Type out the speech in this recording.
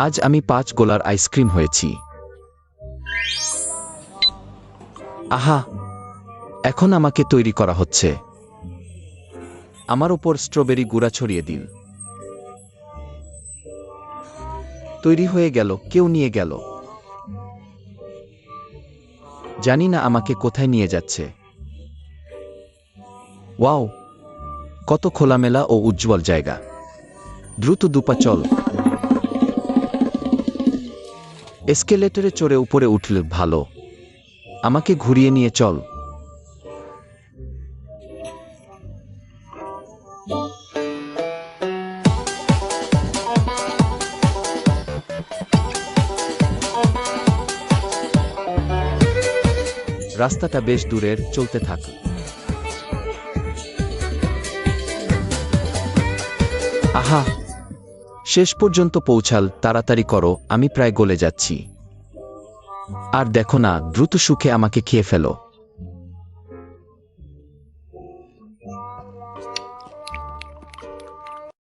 আজ আমি 5 গোলার আইসক্রিম হয়েছি। আহা, এখন আমাকে তৈরি করা হচ্ছে। আমার উপর স্ট্রবেরি গুঁড়া ছড়িয়ে দিন। তৈরি হয়ে গেল, কেউ নিয়ে গেল। জানি না আমাকে কোথায় নিয়ে যাচ্ছে। ওয়াও, কত খোলামেলা ও উজ্জ্বল জায়গা। দ্রুত দুপা চল। এসকেলেটরে চড়ে উপরে উঠলে ভালো। আমাকে ঘুরিয়ে নিয়ে চল। রাস্তাটা বেশ দূরের, চলতে থাক। আহা, শেষ পর্যন্ত পৌঁছাল। তাড়াতাড়ি করো, আমি প্রায় গলে যাচ্ছি। আর দেখো না, দ্রুত সুখে আমাকে খেয়ে ফেলো।